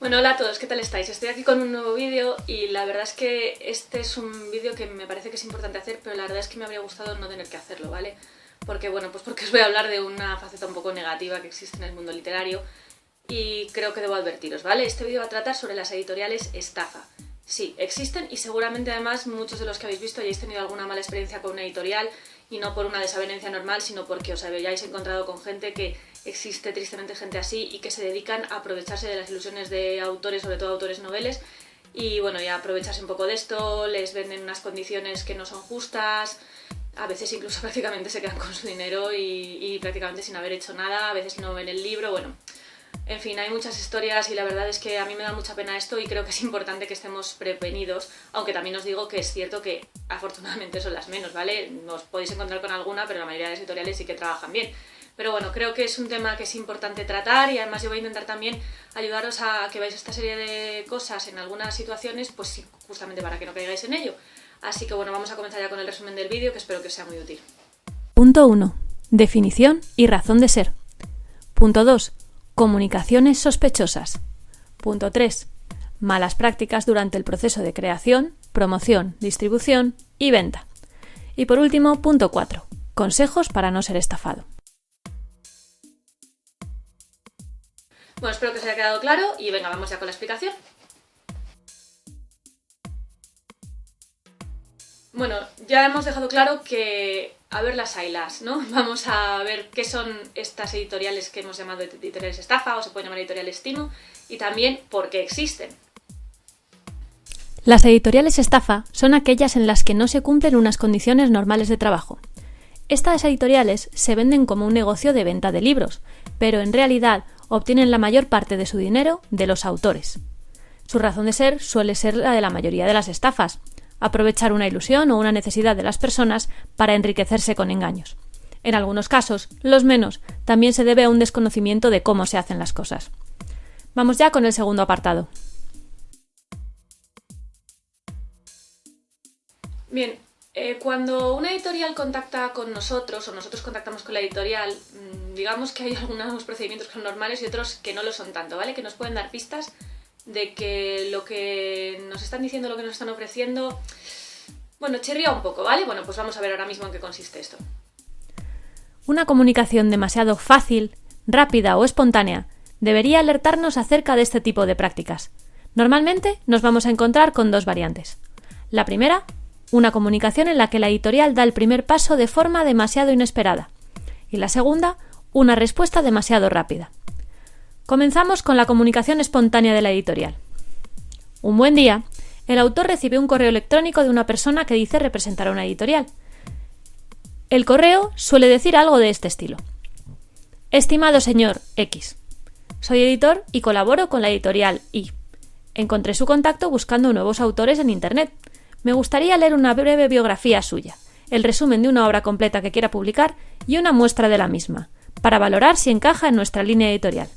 Bueno, hola a todos, ¿qué tal estáis? Estoy aquí con un nuevo vídeo y la verdad es que este es un vídeo que me parece que es importante hacer, pero la verdad es que me habría gustado no tener que hacerlo, ¿vale? Porque, bueno, pues porque os voy a hablar de una faceta un poco negativa que existe en el mundo literario y creo que debo advertiros, ¿vale? Este vídeo va a tratar sobre las editoriales estafa. Sí, existen y seguramente además muchos de los que habéis visto hayáis tenido alguna mala experiencia con una editorial y no por una desavenencia normal, sino porque os hayáis encontrado con gente que existe tristemente gente así y que se dedican a aprovecharse de las ilusiones de autores, sobre todo autores noveles, y bueno, y a aprovecharse un poco de esto, les venden unas condiciones que no son justas, a veces incluso prácticamente se quedan con su dinero y prácticamente sin haber hecho nada, a veces no ven el libro, bueno. En fin, hay muchas historias y la verdad es que a mí me da mucha pena esto y creo que es importante que estemos prevenidos, aunque también os digo que es cierto que afortunadamente son las menos, ¿vale? Os podéis encontrar con alguna, pero la mayoría de las editoriales sí que trabajan bien. Pero bueno, creo que es un tema que es importante tratar y además yo voy a intentar también ayudaros a que veáis esta serie de cosas en algunas situaciones, pues sí, justamente para que no caigáis en ello. Así que bueno, vamos a comenzar ya con el resumen del vídeo, que espero que os sea muy útil. Punto 1. Definición y razón de ser. Punto 2. Comunicaciones sospechosas. Punto 3. Malas prácticas durante el proceso de creación, promoción, distribución y venta. Y por último, punto 4. Consejos para no ser estafado. Bueno, espero que os haya quedado claro y venga, vamos ya con la explicación. Bueno, ya hemos dejado claro que a ver las haylas, ¿no? Vamos a ver qué son estas editoriales que hemos llamado editoriales estafa o se pueden llamar editoriales timo y también por qué existen. Las editoriales estafa son aquellas en las que no se cumplen unas condiciones normales de trabajo. Estas editoriales se venden como un negocio de venta de libros, pero en realidad obtienen la mayor parte de su dinero de los autores. Su razón de ser suele ser la de la mayoría de las estafas: aprovechar una ilusión o una necesidad de las personas para enriquecerse con engaños. En algunos casos, los menos, también se debe a un desconocimiento de cómo se hacen las cosas. Vamos ya con el segundo apartado. Bien, cuando una editorial contacta con nosotros o nosotros contactamos con la editorial, digamos que hay algunos procedimientos que son normales y otros que no lo son tanto, ¿vale? Que nos pueden dar pistas de que lo que nos están diciendo, lo que nos están ofreciendo, bueno, chirría un poco, ¿vale? Bueno, pues vamos a ver ahora mismo en qué consiste esto. Una comunicación demasiado fácil, rápida o espontánea debería alertarnos acerca de este tipo de prácticas. Normalmente nos vamos a encontrar con dos variantes. La primera, una comunicación en la que la editorial da el primer paso de forma demasiado inesperada. Y la segunda, una respuesta demasiado rápida. Comenzamos con la comunicación espontánea de la editorial. Un buen día, el autor recibe un correo electrónico de una persona que dice representar a una editorial. El correo suele decir algo de este estilo: Estimado señor X, soy editor y colaboro con la editorial Y. Encontré su contacto buscando nuevos autores en Internet. Me gustaría leer una breve biografía suya, el resumen de una obra completa que quiera publicar y una muestra de la misma, para valorar si encaja en nuestra línea editorial.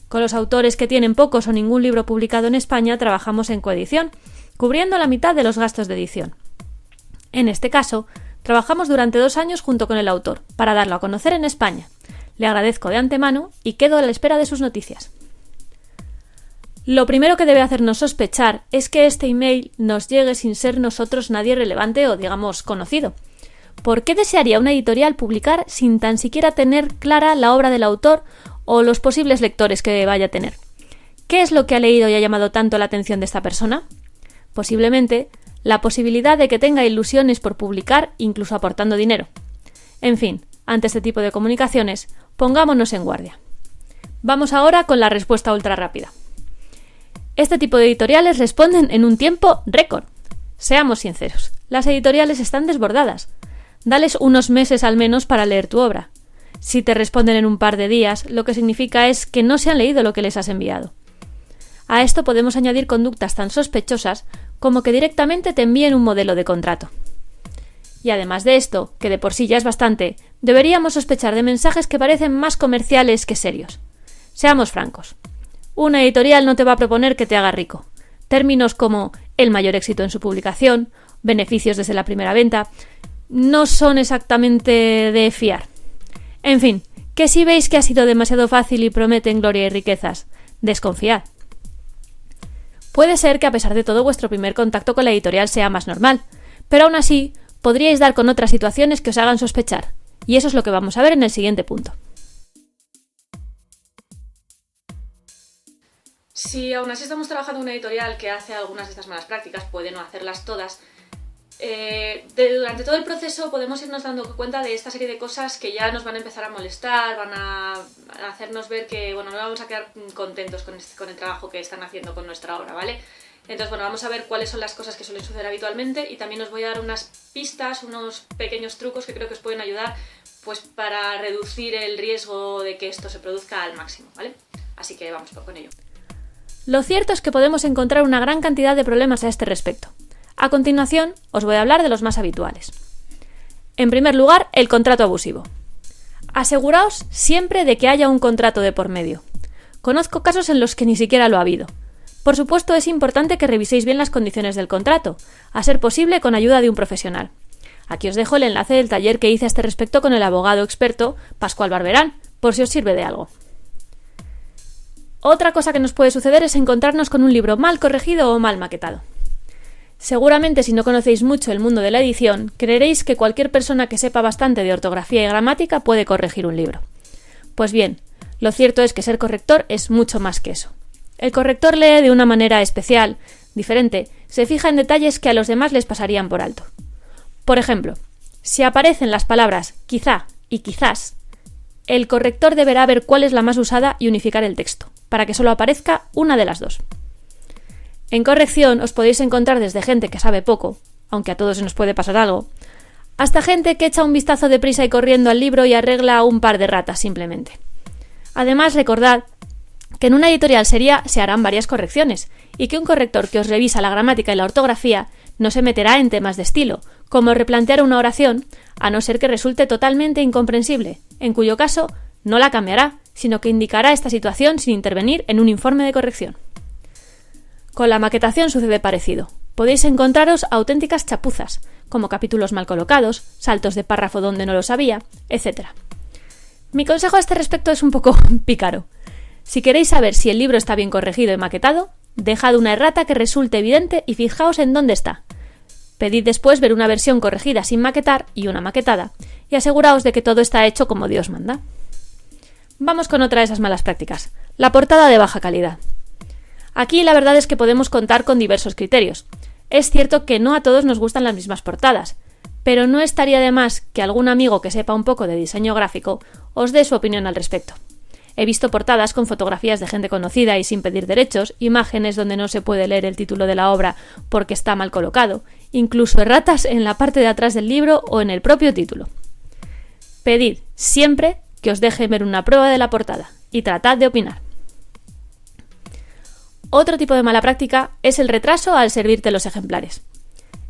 Con los autores que tienen pocos o ningún libro publicado en España trabajamos en coedición, cubriendo la mitad de los gastos de edición. En este caso, trabajamos durante 2 años junto con el autor, para darlo a conocer en España. Le agradezco de antemano y quedo a la espera de sus noticias. Lo primero que debe hacernos sospechar es que este email nos llegue sin ser nosotros nadie relevante o, digamos, conocido. ¿Por qué desearía una editorial publicar sin tan siquiera tener clara la obra del autor o los posibles lectores que vaya a tener? ¿Qué es lo que ha leído y ha llamado tanto la atención de esta persona? Posiblemente la posibilidad de que tenga ilusiones por publicar, incluso aportando dinero. En fin, ante este tipo de comunicaciones, pongámonos en guardia. Vamos ahora con la respuesta ultra rápida. Este tipo de editoriales responden en un tiempo récord. Seamos sinceros, las editoriales están desbordadas. Dales unos meses al menos para leer tu obra. Si te responden en un par de días, lo que significa es que no se han leído lo que les has enviado. A esto podemos añadir conductas tan sospechosas como que directamente te envíen un modelo de contrato. Y además de esto, que de por sí ya es bastante, deberíamos sospechar de mensajes que parecen más comerciales que serios. Seamos francos. Una editorial no te va a proponer que te haga rico. Términos como el mayor éxito en su publicación, beneficios desde la primera venta, no son exactamente de fiar. En fin, que si veis que ha sido demasiado fácil y prometen gloria y riquezas, desconfiad. Puede ser que a pesar de todo vuestro primer contacto con la editorial sea más normal, pero aún así podríais dar con otras situaciones que os hagan sospechar, y eso es lo que vamos a ver en el siguiente punto. Si aún así estamos trabajando en una editorial que hace algunas de estas malas prácticas, puede no hacerlas todas, durante todo el proceso podemos irnos dando cuenta de esta serie de cosas que ya nos van a empezar a molestar, van a hacernos ver que no vamos a quedar contentos con el trabajo que están haciendo con nuestra obra, ¿vale? Entonces, vamos a ver cuáles son las cosas que suelen suceder habitualmente y también os voy a dar unas pistas, unos pequeños trucos que creo que os pueden ayudar pues para reducir el riesgo de que esto se produzca al máximo, ¿vale? Así que vamos con ello. Lo cierto es que podemos encontrar una gran cantidad de problemas a este respecto. A continuación, os voy a hablar de los más habituales. En primer lugar, el contrato abusivo. Aseguraos siempre de que haya un contrato de por medio. Conozco casos en los que ni siquiera lo ha habido. Por supuesto, es importante que reviséis bien las condiciones del contrato, a ser posible con ayuda de un profesional. Aquí os dejo el enlace del taller que hice a este respecto con el abogado experto Pascual Barberán, por si os sirve de algo. Otra cosa que nos puede suceder es encontrarnos con un libro mal corregido o mal maquetado. Seguramente, si no conocéis mucho el mundo de la edición, creeréis que cualquier persona que sepa bastante de ortografía y gramática puede corregir un libro. Pues bien, lo cierto es que ser corrector es mucho más que eso. El corrector lee de una manera especial, diferente, se fija en detalles que a los demás les pasarían por alto. Por ejemplo, si aparecen las palabras quizá y quizás, el corrector deberá ver cuál es la más usada y unificar el texto, para que solo aparezca una de las dos. En corrección os podéis encontrar desde gente que sabe poco, aunque a todos se nos puede pasar algo, hasta gente que echa un vistazo deprisa y corriendo al libro y arregla un par de ratas simplemente. Además, recordad que en una editorial seria se harán varias correcciones y que un corrector que os revisa la gramática y la ortografía no se meterá en temas de estilo, como replantear una oración, a no ser que resulte totalmente incomprensible, en cuyo caso no la cambiará, sino que indicará esta situación sin intervenir en un informe de corrección. Con la maquetación sucede parecido. Podéis encontraros auténticas chapuzas, como capítulos mal colocados, saltos de párrafo donde no lo sabía, etc. Mi consejo a este respecto es un poco pícaro. Si queréis saber si el libro está bien corregido y maquetado, dejad una errata que resulte evidente y fijaos en dónde está. Pedid después ver una versión corregida sin maquetar y una maquetada, y aseguraos de que todo está hecho como Dios manda. Vamos con otra de esas malas prácticas, la portada de baja calidad. Aquí la verdad es que podemos contar con diversos criterios. Es cierto que no a todos nos gustan las mismas portadas, pero no estaría de más que algún amigo que sepa un poco de diseño gráfico os dé su opinión al respecto. He visto portadas con fotografías de gente conocida y sin pedir derechos, imágenes donde no se puede leer el título de la obra porque está mal colocado, incluso erratas en la parte de atrás del libro o en el propio título. Pedid siempre que os dejen ver una prueba de la portada y tratad de opinar. Otro tipo de mala práctica es el retraso al servirte los ejemplares.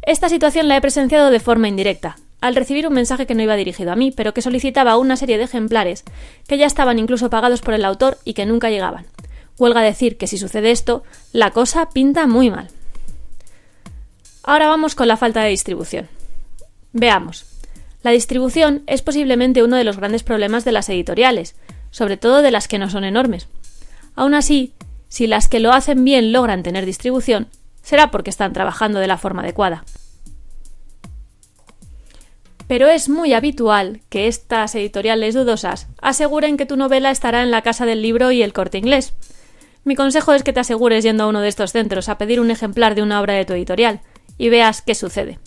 Esta situación la he presenciado de forma indirecta, al recibir un mensaje que no iba dirigido a mí, pero que solicitaba una serie de ejemplares que ya estaban incluso pagados por el autor y que nunca llegaban. Huelga decir que si sucede esto, la cosa pinta muy mal. Ahora vamos con la falta de distribución. Veamos. La distribución es posiblemente uno de los grandes problemas de las editoriales, sobre todo de las que no son enormes. Aún así, si las que lo hacen bien logran tener distribución, será porque están trabajando de la forma adecuada. Pero es muy habitual que estas editoriales dudosas aseguren que tu novela estará en la Casa del Libro y el Corte Inglés. Mi consejo es que te asegures yendo a uno de estos centros a pedir un ejemplar de una obra de tu editorial y veas qué sucede.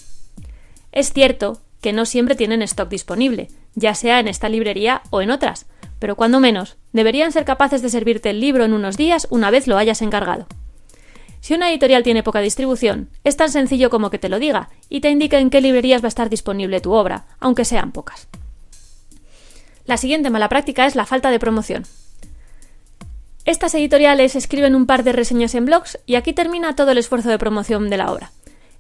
Es cierto que no siempre tienen stock disponible, ya sea en esta librería o en otras, pero cuando menos, deberían ser capaces de servirte el libro en unos días una vez lo hayas encargado. Si una editorial tiene poca distribución, es tan sencillo como que te lo diga y te indique en qué librerías va a estar disponible tu obra, aunque sean pocas. La siguiente mala práctica es la falta de promoción. Estas editoriales escriben un par de reseñas en blogs y aquí termina todo el esfuerzo de promoción de la obra.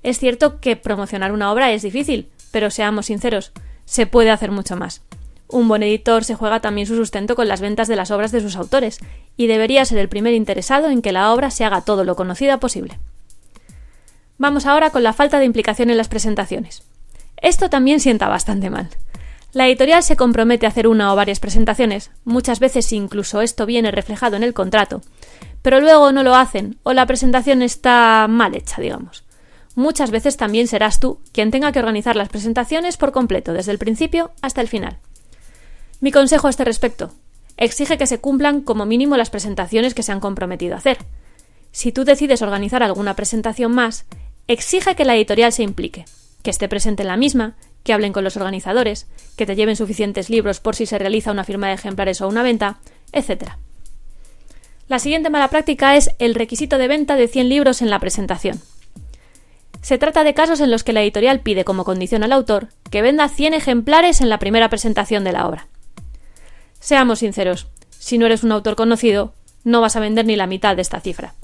Es cierto que promocionar una obra es difícil, pero seamos sinceros, se puede hacer mucho más. Un buen editor se juega también su sustento con las ventas de las obras de sus autores y debería ser el primer interesado en que la obra se haga todo lo conocida posible. Vamos ahora con la falta de implicación en las presentaciones. Esto también sienta bastante mal. La editorial se compromete a hacer una o varias presentaciones, muchas veces incluso esto viene reflejado en el contrato, pero luego no lo hacen o la presentación está mal hecha, digamos. Muchas veces también serás tú quien tenga que organizar las presentaciones por completo, desde el principio hasta el final. Mi consejo a este respecto: exige que se cumplan como mínimo las presentaciones que se han comprometido a hacer. Si tú decides organizar alguna presentación más, exige que la editorial se implique, que esté presente en la misma, que hablen con los organizadores, que te lleven suficientes libros por si se realiza una firma de ejemplares o una venta, etc. La siguiente mala práctica es el requisito de venta de 100 libros en la presentación. Se trata de casos en los que la editorial pide como condición al autor que venda 100 ejemplares en la primera presentación de la obra. Seamos sinceros, si no eres un autor conocido, no vas a vender ni la mitad de esta cifra.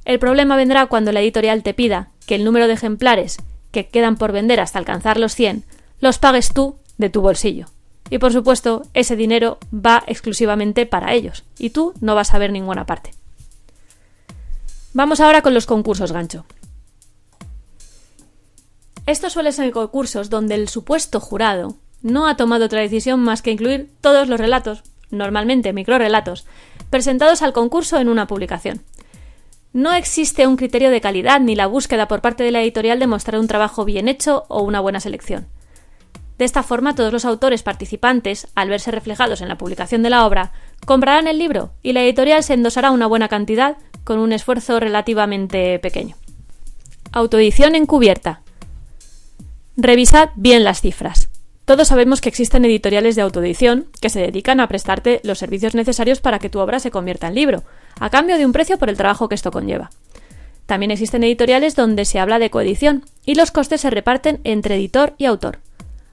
El problema vendrá cuando la editorial te pida que el número de ejemplares que quedan por vender hasta alcanzar los 100 los pagues tú de tu bolsillo. Y por supuesto, ese dinero va exclusivamente para ellos, y tú no vas a ver ninguna parte. Vamos ahora con los concursos gancho. Estos suelen ser concursos donde el supuesto jurado no ha tomado otra decisión más que incluir todos los relatos, normalmente microrrelatos, presentados al concurso en una publicación. No existe un criterio de calidad ni la búsqueda por parte de la editorial de mostrar un trabajo bien hecho o una buena selección. De esta forma, todos los autores participantes, al verse reflejados en la publicación de la obra, comprarán el libro y la editorial se endosará una buena cantidad con un esfuerzo relativamente pequeño. Autoedición encubierta. Revisad bien las cifras. Todos sabemos que existen editoriales de autoedición que se dedican a prestarte los servicios necesarios para que tu obra se convierta en libro, a cambio de un precio por el trabajo que esto conlleva. También existen editoriales donde se habla de coedición y los costes se reparten entre editor y autor.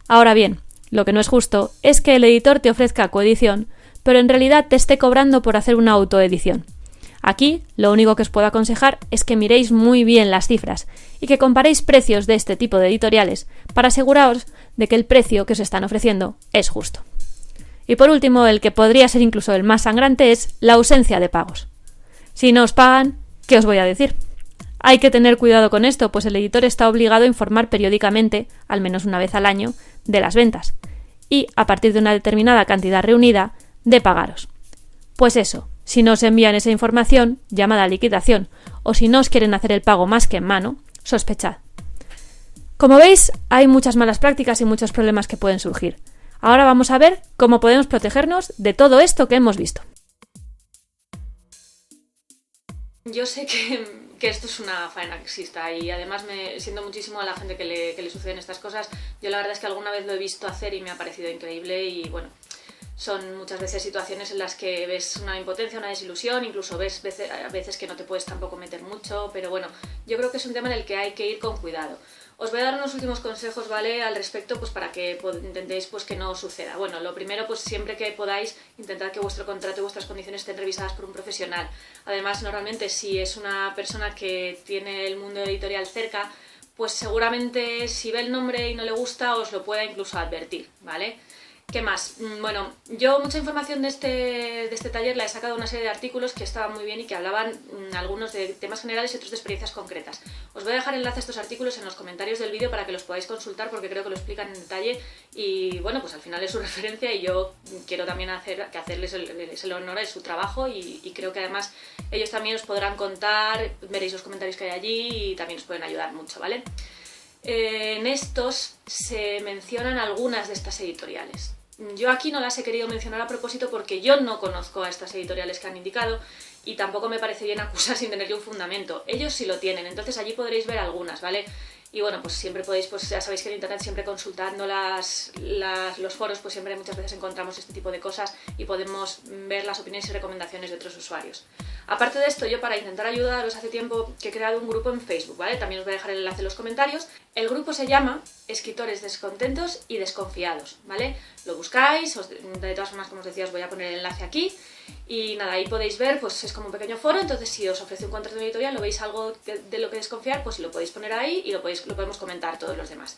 Ahora bien, lo que no es justo es que el editor te ofrezca coedición, pero en realidad te esté cobrando por hacer una autoedición. Aquí, lo único que os puedo aconsejar es que miréis muy bien las cifras y que comparéis precios de este tipo de editoriales para aseguraros de que el precio que os están ofreciendo es justo. Y por último, el que podría ser incluso el más sangrante es la ausencia de pagos. Si no os pagan, ¿qué os voy a decir? Hay que tener cuidado con esto, pues el editor está obligado a informar periódicamente, al menos una vez al año, de las ventas y, a partir de una determinada cantidad reunida, de pagaros. Pues eso, si no os envían esa información, llamad a liquidación, o si no os quieren hacer el pago más que en mano, sospechad. Como veis, hay muchas malas prácticas y muchos problemas que pueden surgir. Ahora vamos a ver cómo podemos protegernos de todo esto que hemos visto. Yo sé que esto es una faena que exista y además me siento muchísimo a la gente que le suceden estas cosas. Yo la verdad es que alguna vez lo he visto hacer y me ha parecido increíble y bueno, son muchas veces situaciones en las que ves una impotencia, una desilusión, incluso ves a veces que no te puedes tampoco meter mucho, pero bueno, yo creo que es un tema en el que hay que ir con cuidado. Os voy a dar unos últimos consejos, ¿vale?, al respecto, pues para que intentéis pues que no suceda. Bueno, lo primero, pues siempre que podáis, intentad que vuestro contrato y vuestras condiciones estén revisadas por un profesional. Además, normalmente, si es una persona que tiene el mundo editorial cerca, pues seguramente si ve el nombre y no le gusta, os lo pueda incluso advertir, ¿vale? ¿Qué más? Bueno, yo mucha información de este taller la he sacado de una serie de artículos que estaban muy bien y que hablaban algunos de temas generales y otros de experiencias concretas. Os voy a dejar enlace a estos artículos en los comentarios del vídeo para que los podáis consultar porque creo que lo explican en detalle y bueno, pues al final es su referencia y yo quiero también hacerles el honor de su trabajo y creo que además ellos también os podrán contar, veréis los comentarios que hay allí y también os pueden ayudar mucho, ¿vale? En estos se mencionan algunas de estas editoriales. Yo aquí no las he querido mencionar a propósito porque yo no conozco a estas editoriales que han indicado y tampoco me parece bien acusar sin tener un fundamento. Ellos sí lo tienen, entonces allí podréis ver algunas, ¿vale? Y bueno, pues siempre podéis, pues ya sabéis que en internet siempre consultando los foros, pues siempre muchas veces encontramos este tipo de cosas y podemos ver las opiniones y recomendaciones de otros usuarios. Aparte de esto, yo para intentar ayudaros hace tiempo que he creado un grupo en Facebook, ¿vale? También os voy a dejar el enlace en los comentarios. El grupo se llama Escritores Descontentos y Desconfiados, ¿vale? Lo buscáis, de todas formas, como os decía, os voy a poner el enlace aquí. Y nada, ahí podéis ver, pues es como un pequeño foro, entonces si os ofrece un contrato editorial, lo veis algo de lo que desconfiar, pues lo podéis poner ahí y lo podemos comentar todos los demás.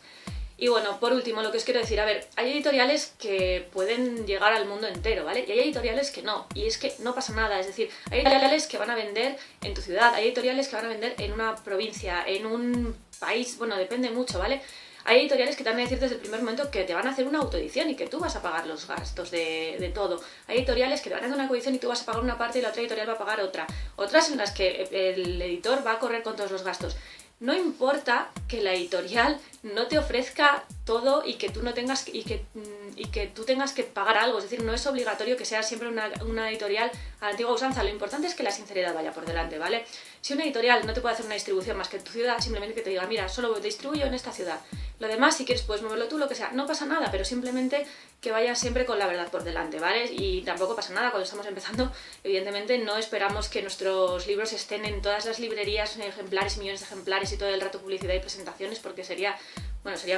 Y bueno, por último, lo que os quiero decir, a ver, hay editoriales que pueden llegar al mundo entero, ¿vale? Y hay editoriales que no, y es que no pasa nada, es decir, hay editoriales que van a vender en tu ciudad, hay editoriales que van a vender en una provincia, en un país, bueno, depende mucho, ¿vale? Hay editoriales que te van a decir desde el primer momento que te van a hacer una autoedición y que tú vas a pagar los gastos de todo. Hay editoriales que te van a hacer una coedición y tú vas a pagar una parte y la otra editorial va a pagar otra. Otras en las que el editor va a correr con todos los gastos. No importa que la editorial no te ofrezca todo y que tú no tengas y que tú tengas que pagar algo, es decir, no es obligatorio que sea siempre una editorial a la antigua usanza. Lo importante es que la sinceridad vaya por delante, ¿vale? Si una editorial no te puede hacer una distribución más que en tu ciudad, simplemente que te diga, mira, solo distribuyo en esta ciudad. Lo demás, si quieres, puedes moverlo tú, lo que sea. No pasa nada, pero simplemente que vayas siempre con la verdad por delante, ¿vale? Y tampoco pasa nada cuando estamos empezando. Evidentemente no esperamos que nuestros libros estén en todas las librerías en ejemplares y millones de ejemplares y todo el rato publicidad y presentaciones, porque sería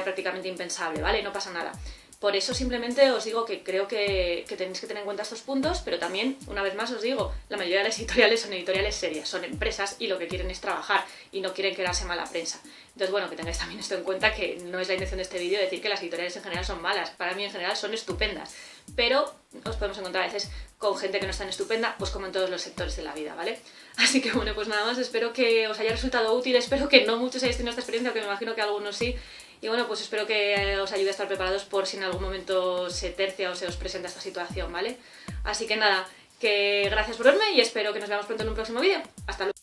prácticamente impensable, ¿vale? No pasa nada. Por eso simplemente os digo que creo que tenéis que tener en cuenta estos puntos, pero también, una vez más os digo, la mayoría de las editoriales son editoriales serias, son empresas y lo que quieren es trabajar y no quieren quedarse mala prensa. Entonces, bueno, que tengáis también esto en cuenta, que no es la intención de este vídeo decir que las editoriales en general son malas. Para mí en general son estupendas, pero os podemos encontrar a veces con gente que no es tan estupenda, pues como en todos los sectores de la vida, ¿vale? Así que bueno, pues nada más, espero que os haya resultado útil, espero que no muchos hayáis tenido esta experiencia, aunque me imagino que algunos sí. Y bueno, pues espero que os ayude a estar preparados por si en algún momento se tercia o se os presenta esta situación, ¿vale? Así que nada, que gracias por verme y espero que nos veamos pronto en un próximo vídeo. Hasta luego.